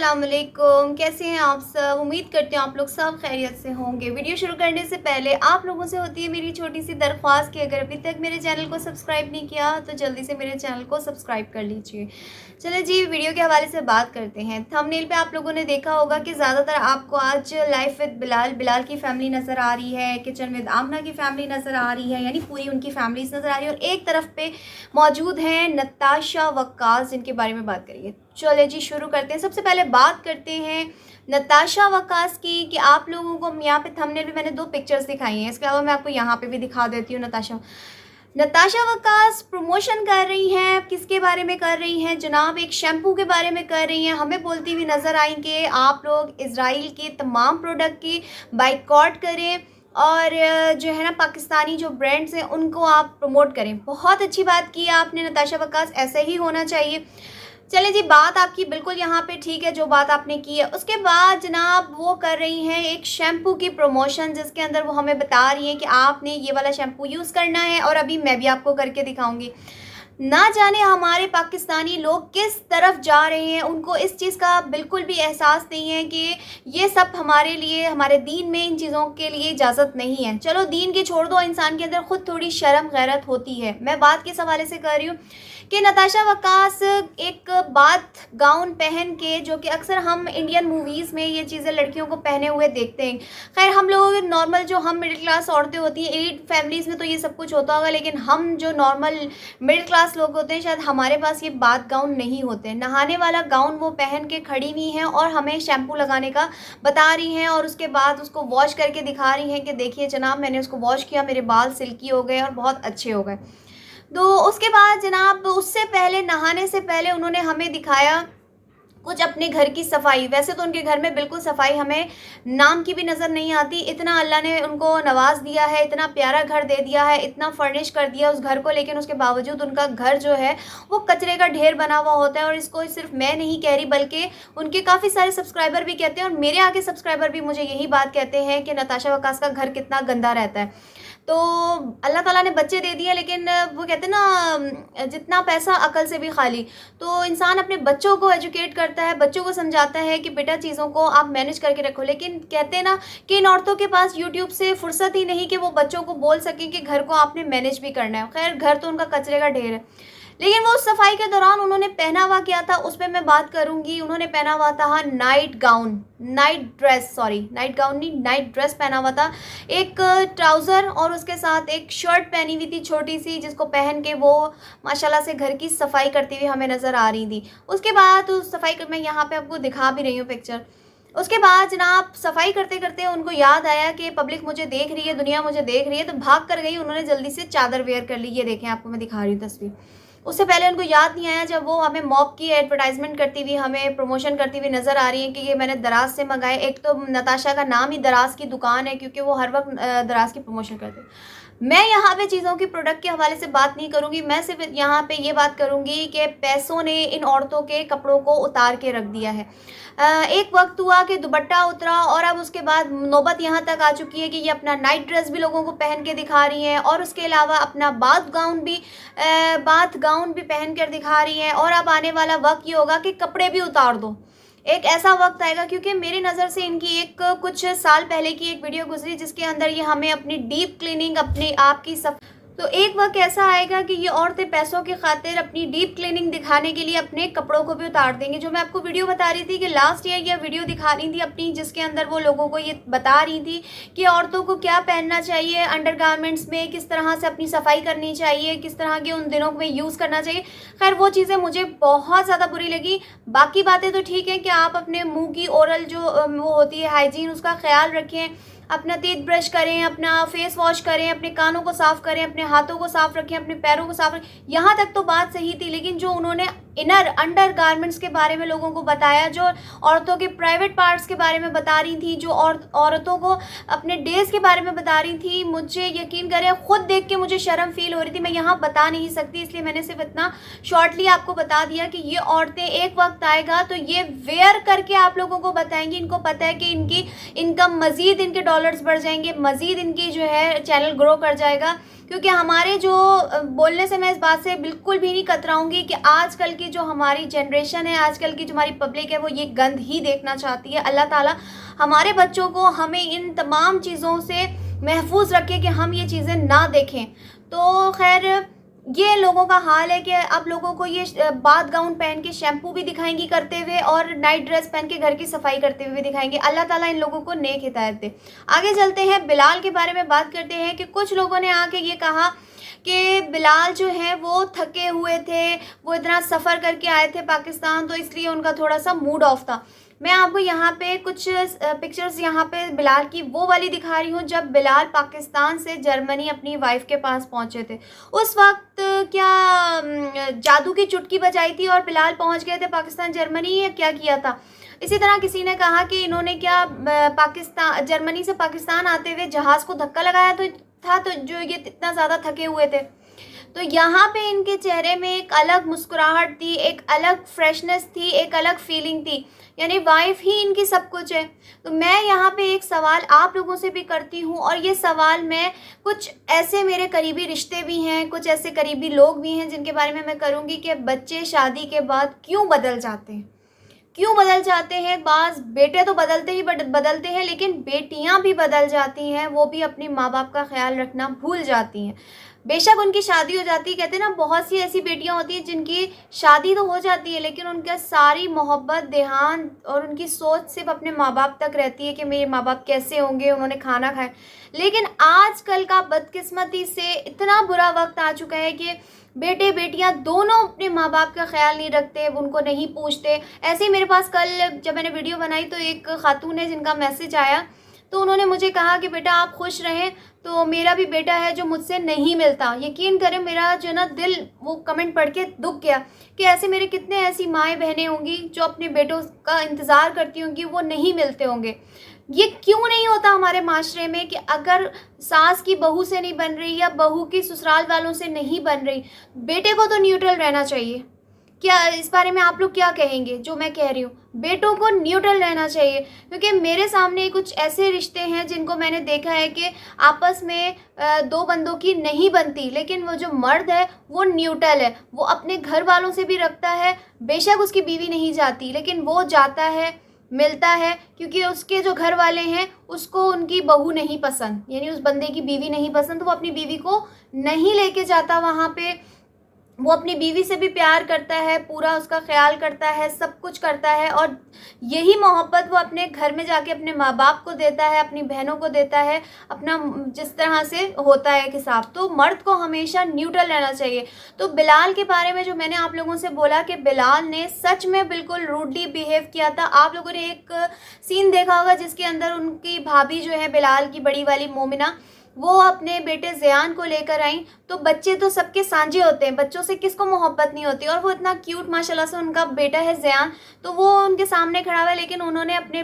अस्सलामुअलैकुम, कैसे हैं आप सब। उम्मीद करते हैं आप लोग सब खैरियत से होंगे। वीडियो शुरू करने से पहले आप लोगों से होती है मेरी छोटी सी दरख्वास्त कि अगर अभी तक मेरे चैनल को सब्सक्राइब नहीं किया तो जल्दी से मेरे चैनल को सब्सक्राइब कर लीजिए। चलिए जी, वीडियो के हवाले से बात करते हैं। थंबनेल पे आप लोगों ने देखा होगा कि ज़्यादातर आपको आज लाइफ विद बिलाल बिलाल की फैमिली नज़र आ रही है, किचन विद आमना की फैमिली नज़र आ रही है, यानी पूरी उनकी फैमिलीज नज़र आ रही है। और एक तरफ पे मौजूद हैं नताशा वक्कास, जिनके बारे में बात करेंगे। चले जी, शुरू करते हैं। सबसे पहले बात करते हैं नताशा वक्कास की कि आप लोगों को यहाँ पे थंबनेल पे मैंने 2 पिक्चर्स दिखाई हैं। इसके अलावा मैं आपको यहाँ पे भी दिखा देती हूँ। नताशा वक्कास प्रमोशन कर रही हैं। किसके बारे में कर रही हैं जनाब? एक शैम्पू के बारे में कर रही हैं। हमें बोलती हुई नज़र आई कि आप लोग इज़राइल के तमाम प्रोडक्ट की बाइकॉट करें और जो है ना पाकिस्तानी जो ब्रांड्स हैं उनको आप प्रमोट करें। बहुत अच्छी बात की आपने नताशा वक्कास, ऐसे ही होना चाहिए। चलिए जी, बात आपकी बिल्कुल यहाँ पे ठीक है जो बात आपने की है। उसके बाद जनाब वो कर रही हैं एक शैम्पू की प्रमोशन, जिसके अंदर वो हमें बता रही हैं कि आपने ये वाला शैम्पू यूज़ करना है और अभी मैं भी आपको करके दिखाऊंगी। ना जाने हमारे पाकिस्तानी लोग किस तरफ जा रहे हैं, उनको इस चीज़ का बिल्कुल भी एहसास नहीं है कि ये सब हमारे लिए, हमारे दीन में इन चीज़ों के लिए इजाज़त नहीं है। चलो दीन के छोड़ दो, इंसान के अंदर ख़ुद थोड़ी शर्म गैरत होती है। मैं बात किस हवाले से कर रही हूँ कि नताशा वक्कास एक बाथ गाउन पहन के, जो कि अक्सर हम इंडियन मूवीज़ में ये चीज़ें लड़कियों को पहने हुए देखते हैं। खैर हम लोग नॉर्मल, जो हम मिडिल क्लास औरतें होती हैं, एलिट फैमिलीज़ में तो ये सब कुछ होता होगा, लेकिन हम जो नॉर्मल मिडिल क्लास लोग होते हैं शायद हमारे पास ये बाथ गाउन नहीं होते। नहाने वाला गाउन वो पहन के खड़ी हुई हैं और हमें शैम्पू लगाने का बता रही हैं और उसके बाद उसको वॉश करके दिखा रही हैं कि देखिए जनाब, मैंने उसको वॉश किया, मेरे बाल सिल्की हो गए और बहुत अच्छे हो गए। तो उसके बाद जनाब, उससे पहले, नहाने से पहले उन्होंने हमें दिखाया कुछ अपने घर की सफाई। वैसे तो उनके घर में बिल्कुल सफाई हमें नाम की भी नज़र नहीं आती। इतना अल्लाह ने उनको नवाज दिया है, इतना प्यारा घर दे दिया है, इतना फर्निश कर दिया उस घर को, लेकिन उसके बावजूद उनका घर जो है वो कचरे का ढेर बना हुआ होता है। और इसको सिर्फ मैं नहीं कह रही बल्कि उनके काफ़ी सारे सब्सक्राइबर भी कहते हैं और मेरे आगे सब्सक्राइबर भी मुझे यही बात कहते हैं कि नताशा वक्कास का घर कितना गंदा रहता है। तो अल्लाह ताला ने बच्चे दे दिए, लेकिन वो कहते हैं ना, जितना पैसा अकल से भी खाली। तो इंसान अपने बच्चों को एजुकेट करता है, बच्चों को समझाता है कि बेटा चीज़ों को आप मैनेज करके रखो, लेकिन कहते हैं ना कि इन औरतों के पास यूट्यूब से फुर्सत ही नहीं कि वो बच्चों को बोल सकें कि घर को आपने मैनेज भी करना है। खैर घर तो उनका कचरे का ढेर है, लेकिन वो सफाई के दौरान उन्होंने पहना हुआ क्या था उस पर मैं बात करूंगी। उन्होंने पहना हुआ था night gown, night dress, sorry night gown नहीं, नाइट ड्रेस पहना हुआ था। एक ट्राउज़र और उसके साथ एक शर्ट पहनी हुई थी छोटी सी, जिसको पहन के वो माशाल्लाह से घर की सफाई करती हुई हमें नज़र आ रही थी। उसके बाद उस सफाई मैं यहाँ पे आपको दिखा भी रही हूँ पिक्चर। उसके बाद जनाब सफाई करते करते उनको याद आया कि पब्लिक मुझे देख रही है, दुनिया मुझे देख रही है, तो भाग कर गई। उन्होंने जल्दी से चादर वेयर कर ली। ये देखें, आपको मैं दिखा रही हूँ तस्वीर। उससे पहले उनको याद नहीं आया जब वो हमें मॉप की एडवर्टाइजमेंट करती हुई, हमें प्रमोशन करती हुई नज़र आ रही है कि ये मैंने दराज से मंगाए। एक तो नताशा का नाम ही दराज की दुकान है, क्योंकि वो हर वक्त दराज की प्रमोशन करते हैं। मैं यहाँ पे चीज़ों की प्रोडक्ट के हवाले से बात नहीं करूँगी, मैं सिर्फ यहाँ पे ये बात करूँगी कि पैसों ने इन औरतों के कपड़ों को उतार के रख दिया है। एक वक्त हुआ कि दुपट्टा उतरा और अब उसके बाद नौबत यहाँ तक आ चुकी है कि ये अपना नाइट ड्रेस भी लोगों को पहन के दिखा रही हैं और उसके अलावा अपना बाथ गाउन भी पहन कर दिखा रही हैं। और अब आने वाला वक्त ये होगा कि कपड़े भी उतार दो। एक ऐसा वक्त आएगा, क्योंकि मेरी नज़र से इनकी एक कुछ साल पहले की एक वीडियो गुजरी जिसके अंदर ये हमें अपनी डीप क्लीनिंग, अपने आप की तो एक वक्त ऐसा आएगा कि ये औरतें पैसों की खातिर अपनी डीप क्लीनिंग दिखाने के लिए अपने कपड़ों को भी उतार देंगी। जो मैं आपको वीडियो बता रही थी कि लास्ट ईयर ये वीडियो दिखा रही थी अपनी, जिसके अंदर वो लोगों को ये बता रही थी कि औरतों को क्या पहनना चाहिए अंडरगारमेंट्स में, किस तरह से अपनी सफाई करनी चाहिए, किस तरह के उन दिनों में यूज़ करना चाहिए। खैर वो चीज़ें मुझे बहुत ज़्यादा बुरी लगी। बाकी बातें तो ठीक है कि आप अपने मुँह की ओरल जो वो होती है हाइजीन, उसका ख्याल रखें, अपना टीथ ब्रश करें, अपना फेस वॉश करें, अपने कानों को साफ़ करें, अपने हाथों को साफ़ रखें, अपने पैरों को साफ़ रखें। यहाँ तक तो बात सही थी, लेकिन जो उन्होंने इनर अंडर गारमेंट्स के बारे में लोगों को बताया, जो औरतों के प्राइवेट पार्ट्स के बारे में बता रही थी, जो औरतों को अपने डेज के बारे में बता रही थी, मुझे यकीन करें खुद देख के मुझे शर्म फील हो रही थी। मैं यहाँ बता नहीं सकती, इसलिए मैंने सिर्फ इतना शॉर्टली आपको बता दिया कि ये औरतें एक वक्त आएगा तो ये वेयर करके आप लोगों को बताएंगी। इनको पता है कि इनकी इनकम मज़ीद, इनके डॉलर्स बढ़ जाएंगे, मज़ीद इनकी जो है चैनल ग्रो कर जाएगा। क्योंकि हमारे जो बोलने से मैं इस बात से बिल्कुल भी नहीं कतराऊँगी कि आजकल की जो हमारी जनरेशन है, आजकल की जो हमारी पब्लिक है, वो ये गंद ही देखना चाहती है। अल्लाह ताला हमारे बच्चों को, हमें इन तमाम चीज़ों से महफूज रखे कि हम ये चीज़ें ना देखें। तो खैर ये लोगों का हाल है कि अब लोगों को ये बाथ गाउन पहन के शैम्पू भी दिखाएंगी करते हुए और नाइट ड्रेस पहन के घर की सफाई करते हुए भी दिखाएंगे। अल्लाह ताला इन लोगों को नेक हिदायत दे। आगे चलते हैं, बिलाल के बारे में बात करते हैं कि कुछ लोगों ने आके ये कहा कि बिलाल जो है वो थके हुए थे, वो इतना सफ़र करके आए थे पाकिस्तान, तो इसलिए उनका थोड़ा सा मूड ऑफ था। मैं आपको यहाँ पे कुछ पिक्चर्स यहाँ पे बिलाल की वो वाली दिखा रही हूँ जब बिलाल पाकिस्तान से जर्मनी अपनी वाइफ के पास पहुँचे थे। उस वक्त क्या जादू की चुटकी बजाई थी और बिलाल पहुँच गए थे पाकिस्तान जर्मनी, या क्या किया था? इसी तरह किसी ने कहा कि इन्होंने क्या पाकिस्तान जर्मनी से पाकिस्तान आते हुए जहाज़ को धक्का लगाया तो जो ये इतना ज़्यादा थके हुए थे। तो यहाँ पे इनके चेहरे में एक अलग मुस्कुराहट थी, एक अलग फ्रेशनेस थी, एक अलग फीलिंग थी, यानी वाइफ ही इनकी सब कुछ है। तो मैं यहाँ पे एक सवाल आप लोगों से भी करती हूँ, और ये सवाल मैं कुछ ऐसे मेरे करीबी रिश्ते भी हैं, कुछ ऐसे करीबी लोग भी हैं जिनके बारे में मैं करूँगी कि बच्चे शादी के बाद क्यों बदल जाते हैं, क्यों बदल जाते हैं। बाज़ बेटे तो बदलते ही बदलते हैं, लेकिन बेटियां भी बदल जाती हैं, वो भी अपने माँ बाप का ख्याल रखना भूल जाती हैं। बेशक उनकी शादी हो जाती है, कहते हैं ना, बहुत सी ऐसी बेटियां होती हैं जिनकी शादी तो हो जाती है लेकिन उनका सारी मोहब्बत, ध्यान और उनकी सोच सिर्फ अपने माँ बाप तक रहती है कि मेरे माँ बाप कैसे होंगे, उन्होंने खाना खाया। लेकिन आजकल का बदकिस्मती से इतना बुरा वक्त आ चुका है कि बेटे बेटियां दोनों अपने माँ बाप का ख्याल नहीं रखते, उनको नहीं पूछते। ऐसे ही मेरे पास कल जब मैंने वीडियो बनाई तो एक खातून है जिनका मैसेज आया, तो उन्होंने मुझे कहा कि बेटा आप खुश रहें, तो मेरा भी बेटा है जो मुझसे नहीं मिलता। यकीन करें मेरा जो ना दिल वो कमेंट पढ़ के दुख गया कि ऐसे मेरे कितने ऐसी माएँ बहनें होंगी जो अपने बेटों का इंतज़ार करती होंगी, वो नहीं मिलते होंगे। ये क्यों नहीं होता हमारे माशरे में कि अगर सास की बहू से नहीं बन रही या बहू की ससुराल वालों से नहीं बन रही, बेटे को तो न्यूट्रल रहना चाहिए। क्या इस बारे में आप लोग क्या कहेंगे जो मैं कह रही हूँ? बेटों को न्यूट्रल रहना चाहिए, क्योंकि मेरे सामने कुछ ऐसे रिश्ते हैं जिनको मैंने देखा है कि आपस में दो बंदों की नहीं बनती, लेकिन वो जो मर्द है वो न्यूट्रल है, वो अपने घर वालों से भी रखता है। बेशक उसकी बीवी नहीं जाती, लेकिन वो जाता है, मिलता है, क्योंकि उसके जो घर वाले हैं उसको उनकी बहू नहीं पसंद, यानी उस बंदे की बीवी नहीं पसंद, तो वो अपनी बीवी को नहीं लेके जाता वहाँ पे। वो अपनी बीवी से भी प्यार करता है, पूरा उसका ख्याल करता है, सब कुछ करता है, और यही मोहब्बत वो अपने घर में जाके अपने माँ बाप को देता है, अपनी बहनों को देता है, अपना जिस तरह से होता है एक हिसाब। तो मर्द को हमेशा न्यूट्रल रहना चाहिए। तो बिलाल के बारे में जो मैंने आप लोगों से बोला कि बिलाल ने सच में बिल्कुल रूडली बिहेव किया था। आप लोगों ने एक सीन देखा होगा जिसके अंदर उनकी भाभी जो है बिलाल की बड़ी वाली मोमिना, वो अपने बेटे ज़ियान को लेकर आई। तो बच्चे तो सबके सांझे होते हैं, बच्चों से किसको मोहब्बत नहीं होती, और वो इतना क्यूट माशाल्लाह से उनका बेटा है ज़ियान, तो वो उनके सामने खड़ा हुआ है, लेकिन उन्होंने अपने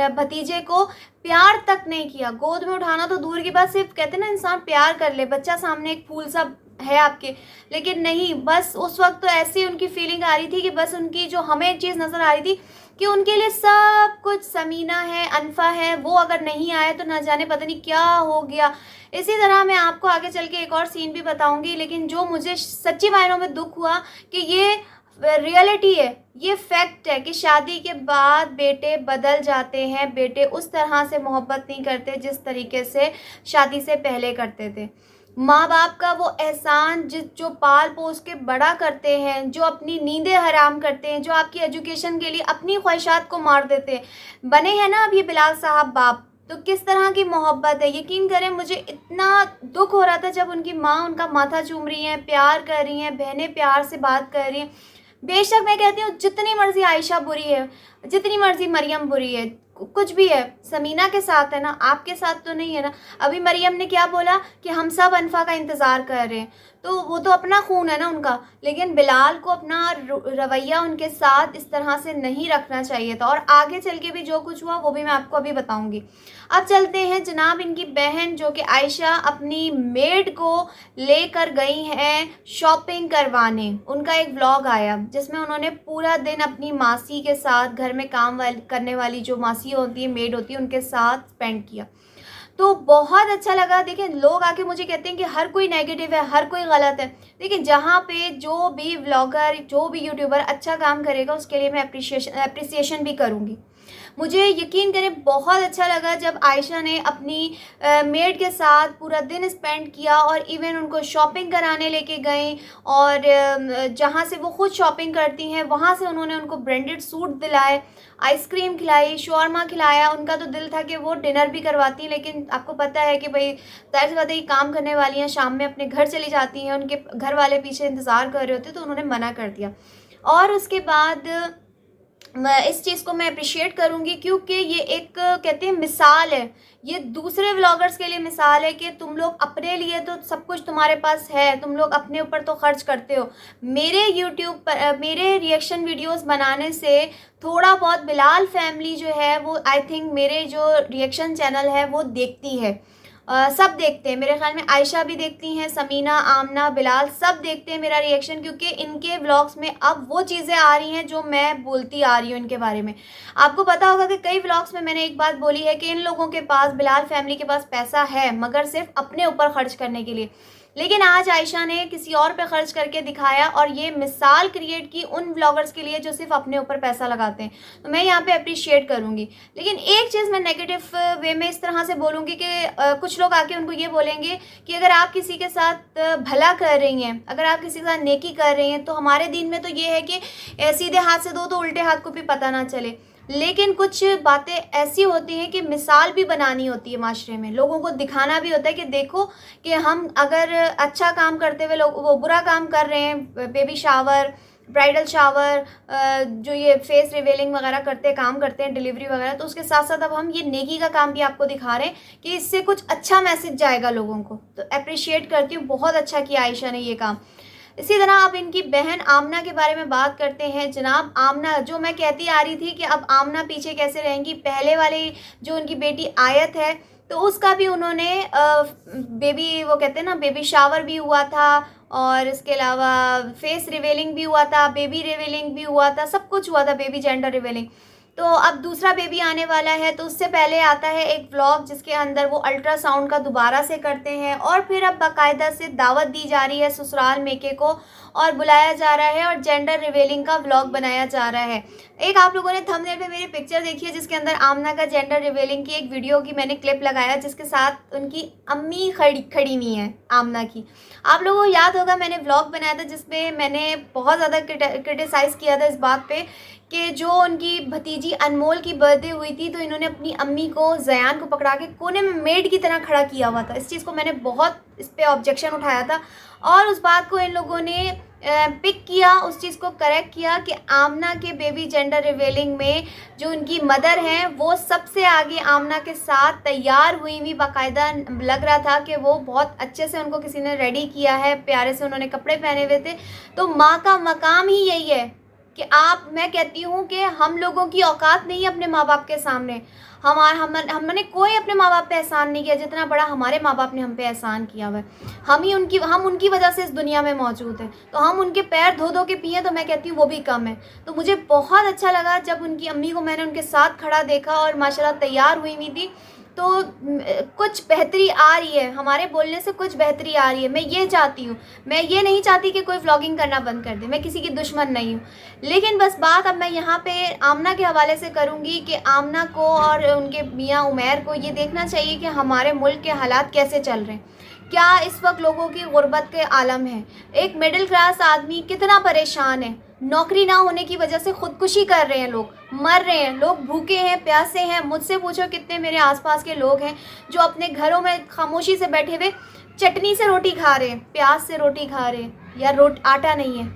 भतीजे को प्यार तक नहीं किया। गोद में उठाना तो दूर की बात, सिर्फ कहते हैं ना इंसान प्यार कर ले, बच्चा सामने एक फूल सा है आपके, लेकिन नहीं, बस उस वक्त तो ऐसी उनकी फीलिंग आ रही थी कि बस उनकी जो हमें एक चीज़ नज़र आ रही थी कि उनके लिए सब कुछ समीना है, अनफा है, वो अगर नहीं आए तो ना जाने पता नहीं क्या हो गया। इसी तरह मैं आपको आगे चल के एक और सीन भी बताऊंगी, लेकिन जो मुझे सच्ची मायनों में दुख हुआ कि ये रियलिटी है, ये फैक्ट है कि शादी के बाद बेटे बदल जाते हैं, बेटे उस तरह से मोहब्बत नहीं करते जिस तरीके से शादी से पहले करते थे। माँ बाप का वो एहसान जो पाल पोस के बड़ा करते हैं, जो अपनी नींदें हराम करते हैं, जो आपकी एजुकेशन के लिए अपनी ख्वाहिशात को मार देते हैं, बने हैं ना अब ये बिलाल साहब बाप, तो किस तरह की मोहब्बत है। यकीन करें मुझे इतना दुख हो रहा था जब उनकी माँ उनका माथा चूम रही हैं, प्यार कर रही हैं, बहनें प्यार से बात कर रही हैं। बेशक मैं कहती हूँ जितनी मर्जी आयशा बुरी है, जितनी मर्जी मरियम बुरी है, कुछ भी है, समीना के साथ है ना, आपके साथ तो नहीं है ना। अभी मरियम ने क्या बोला कि हम सब अनफा का इंतज़ार कर रहे हैं, तो वो तो अपना खून है ना उनका, लेकिन बिलाल को अपना रवैया उनके साथ इस तरह से नहीं रखना चाहिए था। और आगे चल के भी जो कुछ हुआ वो भी मैं आपको अभी बताऊंगी। अब चलते हैं जनाब, इनकी बहन जो कि आयशा अपनी मेड को लेकर गई हैं शॉपिंग करवाने। उनका एक व्लॉग आया जिसमें उन्होंने पूरा दिन अपनी मासी के साथ, घर में काम करने वाली जो मासी होती है, मेड होती है, उनके साथ स्पेंड किया। तो बहुत अच्छा लगा। देखिए लोग आके मुझे कहते हैं कि हर कोई नेगेटिव है, हर कोई गलत है। देखिए जहाँ पे जो भी व्लॉगर, जो भी यूट्यूबर अच्छा काम करेगा उसके लिए मैं एप्रिसिएशन भी करूँगी। मुझे यकीन करें बहुत अच्छा लगा जब आयशा ने अपनी मेड के साथ पूरा दिन स्पेंड किया और इवन उनको शॉपिंग कराने लेके गए, और जहाँ से वो खुद शॉपिंग करती हैं वहाँ से उन्होंने उनको ब्रांडेड सूट दिलाए, आइसक्रीम खिलाई, शॉर्मा खिलाया। उनका तो दिल था कि वो डिनर भी करवाती हैं, लेकिन आपको पता है कि भाई ज़ाहिर सी बात है कि काम करने वाली हैं, शाम में अपने घर चली जाती हैं, उनके घर वाले पीछे इंतज़ार कर रहे होते, तो उन्होंने मना कर दिया। और उसके बाद मैं इस चीज़ को मैं अप्रिशिएट करूँगी क्योंकि ये एक कहते हैं मिसाल है, ये दूसरे व्लॉगर्स के लिए मिसाल है कि तुम लोग अपने लिए तो सब कुछ तुम्हारे पास है, तुम लोग अपने ऊपर तो खर्च करते हो। मेरे यूट्यूब पर मेरे रिएक्शन वीडियोस बनाने से थोड़ा बहुत बिलाल फैमिली जो है वो आई थिंक मेरे जो रिएक्शन चैनल है वो देखती है। सब देखते हैं, मेरे ख्याल में आयशा भी देखती हैं, समीना, आमना, बिलाल सब देखते हैं मेरा रिएक्शन, क्योंकि इनके व्लॉग्स में अब वो चीज़ें आ रही हैं जो मैं बोलती आ रही हूँ इनके बारे में। आपको पता होगा कि कई व्लॉग्स में मैंने एक बात बोली है कि इन लोगों के पास, बिलाल फैमिली के पास पैसा है मगर सिर्फ अपने ऊपर खर्च करने के लिए। लेकिन आज आयशा ने किसी और पे खर्च करके दिखाया और ये मिसाल क्रिएट की उन ब्लॉगर्स के लिए जो सिर्फ अपने ऊपर पैसा लगाते हैं, तो मैं यहाँ पे अप्रिशिएट करूँगी। लेकिन एक चीज़ मैं नेगेटिव वे में इस तरह से बोलूँगी कि कुछ लोग आके उनको ये बोलेंगे कि अगर आप किसी के साथ भला कर रही हैं, अगर आप किसी के साथ नेकी कर रही हैं, तो हमारे दीन में तो ये है कि सीधे हाथ से दो तो उल्टे हाथ को भी पता ना चले। लेकिन कुछ बातें ऐसी होती हैं कि मिसाल भी बनानी होती है, माशरे में लोगों को दिखाना भी होता है कि देखो कि हम अगर अच्छा काम करते हुए लोग वो बुरा काम कर रहे हैं, बेबी शावर, ब्राइडल शावर, जो ये फेस रिवेलिंग वगैरह करते काम करते हैं, डिलीवरी वगैरह, तो उसके साथ साथ अब हम ये नेकी का काम भी आपको दिखा रहे हैं कि इससे कुछ अच्छा मैसेज जाएगा लोगों को। तो अप्रिशिएट करती हूँ, बहुत अच्छा किया आयशा ने ये काम। इसी तरह अब इनकी बहन आमना के बारे में बात करते हैं। जनाब आमना, जो मैं कहती आ रही थी कि अब आमना पीछे कैसे रहेंगी, पहले वाली जो उनकी बेटी आयत है तो उसका भी उन्होंने बेबी, वो कहते हैं ना, बेबी शावर भी हुआ था और इसके अलावा फेस रिवेलिंग भी हुआ था, बेबी रिवेलिंग भी हुआ था, सब कुछ हुआ था, बेबी जेंडर रिवेलिंग। तो अब दूसरा बेबी आने वाला है, तो उससे पहले आता है एक व्लॉग जिसके अंदर वो अल्ट्रासाउंड का दोबारा से करते हैं, और फिर अब बाकायदा से दावत दी जा रही है ससुराल मेके को और बुलाया जा रहा है और जेंडर रिवेलिंग का व्लॉग बनाया जा रहा है। एक आप लोगों ने थंबनेल पे मेरी पिक्चर देखी है जिसके अंदर आमना का जेंडर रिवेलिंग की एक वीडियो की मैंने क्लिप लगाया, जिसके साथ उनकी अम्मी खड़ी हुई हैं आमना की। आप लोगों को याद होगा मैंने व्लॉग बनाया था जिसमें मैंने बहुत ज़्यादा क्रिटिसाइज़ किया था इस बात पे कि जो उनकी भतीजी अनमोल की बर्थडे हुई थी तो इन्होंने अपनी अम्मी को, ज़यान को पकड़ा के कोने में मेड की तरह खड़ा किया हुआ था। इस चीज़ को मैंने बहुत इस पर ऑब्जेक्शन उठाया था और उस बात को इन लोगों ने पिक किया, उस चीज़ को करेक्ट किया कि आमना के बेबी जेंडर रिवेलिंग में जो उनकी मदर हैं वो सबसे आगे आमना के साथ तैयार हुई बाकायदा लग रहा था कि वो बहुत अच्छे से उनको किसी ने रेडी किया है, प्यारे से उन्होंने कपड़े पहने हुए थे। तो माँ का मकाम ही यही है कि आप, मैं कहती हूँ कि हम लोगों की औकात नहीं है अपने माँ बाप के सामने। हमने कोई अपने माँ बाप पे एहसान नहीं किया जितना बड़ा हमारे माँ बाप ने हम पे एहसान किया हुआ है। हम उनकी वजह से इस दुनिया में मौजूद हैं, तो हम उनके पैर धो धो के पिए तो मैं कहती हूँ वो भी कम है। तो मुझे बहुत अच्छा लगा जब उनकी अम्मी को मैंने उनके साथ खड़ा देखा और माशाल्लाह तैयार हुई थी, तो कुछ बेहतरी आ रही है, हमारे बोलने से कुछ बेहतरी आ रही है। मैं ये चाहती हूँ, मैं ये नहीं चाहती कि कोई व्लॉगिंग करना बंद कर दे, मैं किसी की दुश्मन नहीं हूँ। लेकिन बस बात अब मैं यहाँ पे आमना के हवाले से करूँगी कि आमना को और उनके मियाँ उमैर को ये देखना चाहिए कि हमारे मुल्क के हालात कैसे चल रहे हैं। क्या इस वक्त लोगों की गुर्बत के आलम है, एक मिडिल क्लास आदमी कितना परेशान है, नौकरी ना होने की वजह से खुदकुशी कर रहे हैं, लोग मर रहे हैं, लोग भूखे हैं, प्यासे हैं। मुझसे पूछो कितने मेरे आसपास के लोग हैं जो अपने घरों में खामोशी से बैठे हुए चटनी से रोटी खा रहे हैं, प्याज से रोटी खा रहे हैं, या आटा नहीं है,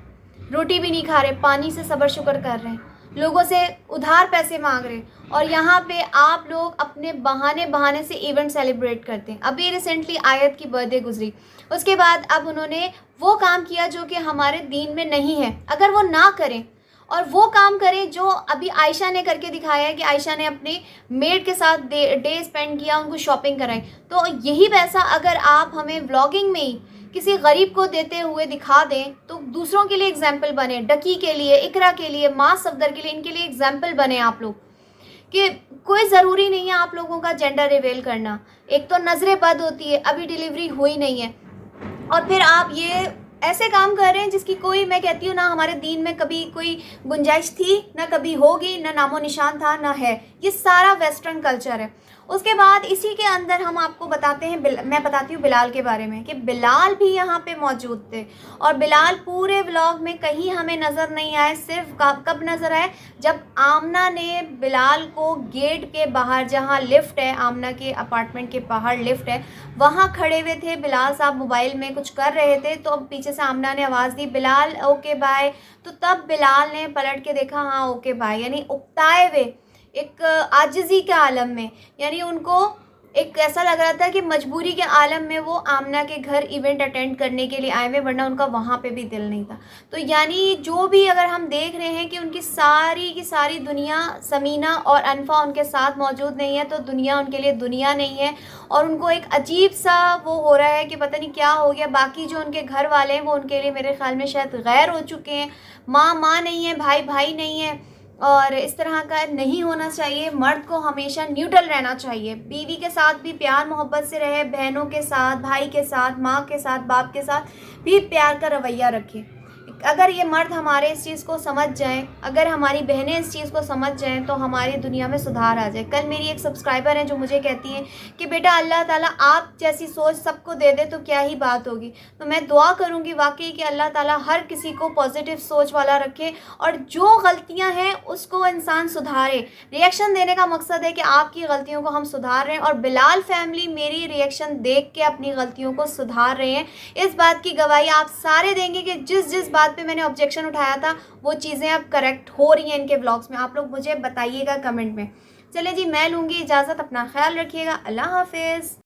रोटी भी नहीं खा रहे, पानी से सब्र शुक्र कर रहे हैं, लोगों से उधार पैसे मांग रहे हैं। और यहाँ पे आप लोग अपने बहाने से इवेंट सेलिब्रेट करते हैं। अभी रिसेंटली आयत की बर्थडे गुजरी, उसके बाद अब उन्होंने वो काम किया जो कि हमारे दीन में नहीं है। अगर वो ना करें और वो काम करें जो अभी आयशा ने करके दिखाया है कि आयशा ने अपने मेड के साथ डे स्पेंड किया, उनको शॉपिंग कराई, तो यही पैसा अगर आप हमें व्लॉगिंग में ही किसी गरीब को देते हुए दिखा दें तो दूसरों के लिए एग्जाम्पल बने, डकी के लिए, इकरा के लिए, माँ सफदर के लिए, इनके लिए एग्जाम्पल बने आप लोग कि कोई ज़रूरी नहीं है आप लोगों का जेंडर रिवील करना। एक तो नज़रें बद होती है, अभी डिलीवरी हुई नहीं है, और फिर आप ये ऐसे काम कर रहे हैं जिसकी कोई, मैं कहती हूँ, ना हमारे दीन में कभी कोई गुंजाइश थी, ना कभी होगी, ना नामो निशान था, ना है। ये सारा वेस्टर्न कल्चर है। उसके बाद इसी के अंदर हम आपको बताते हैं, मैं बताती हूँ बिलाल के बारे में, कि बिलाल भी यहाँ पे मौजूद थे, और बिलाल पूरे व्लॉग में कहीं हमें नज़र नहीं आए। सिर्फ कब नज़र आए, जब आमना ने बिलाल को गेट के बाहर, जहाँ लिफ्ट है, आमना के अपार्टमेंट के बाहर लिफ्ट है, वहाँ खड़े हुए थे। बिलाल साहब मोबाइल में कुछ कर रहे थे, तो पीछे से आमना ने आवाज़ दी, बिलाल ओके बाय। तो तब बिलाल ने पलट के देखा, हाँ ओके बाय, यानी उकताए हुए, एक आजिज़ी के आलम में, यानी उनको एक ऐसा लग रहा था कि मजबूरी के आलम में वो आमना के घर इवेंट अटेंड करने के लिए आए हुए, वरना उनका वहाँ पे भी दिल नहीं था। तो यानी जो भी, अगर हम देख रहे हैं कि उनकी सारी की सारी दुनिया, समीना और अनफा उनके साथ मौजूद नहीं है, तो दुनिया उनके लिए दुनिया नहीं है, और उनको एक अजीब सा वो हो रहा है कि पता नहीं क्या हो गया। बाकी जो उनके घर वाले हैं वो उनके लिए मेरे ख्याल में शायद गैर हो चुके हैं। माँ नहीं है, भाई नहीं है, और इस तरह का नहीं होना चाहिए। मर्द को हमेशा न्यूट्रल रहना चाहिए, बीवी के साथ भी प्यार मोहब्बत से रहे, बहनों के साथ, भाई के साथ, माँ के साथ, बाप के साथ भी प्यार का रवैया रखे। अगर ये मर्द हमारे इस चीज़ को समझ जाएं, अगर हमारी बहनें इस चीज़ को समझ जाएं, तो हमारी दुनिया में सुधार आ जाए। कल मेरी एक सब्सक्राइबर है जो मुझे कहती है कि बेटा अल्लाह ताला आप जैसी सोच सबको दे दे तो क्या ही बात होगी। तो मैं दुआ करूँगी वाकई कि अल्लाह ताला हर किसी को पॉजिटिव सोच वाला रखे, और जो गलतियाँ हैं उसको इंसान सुधारे। रिएक्शन देने का मकसद है कि आपकी गलतियों को हम सुधार रहे हैं, और बिलाल फैमिली मेरी रिएक्शन देख के अपनी गलतियों को सुधार रहे हैं। इस बात की गवाही आप सारे देंगे कि जिस बात पे मैंने ऑब्जेक्शन उठाया था वो चीज़ें अब करेक्ट हो रही हैं इनके व्लॉग्स में। आप लोग मुझे बताइएगा कमेंट में। चलिए जी, मैं लूँगी इजाज़त, अपना ख्याल रखिएगा, अल्लाह हाफिज़।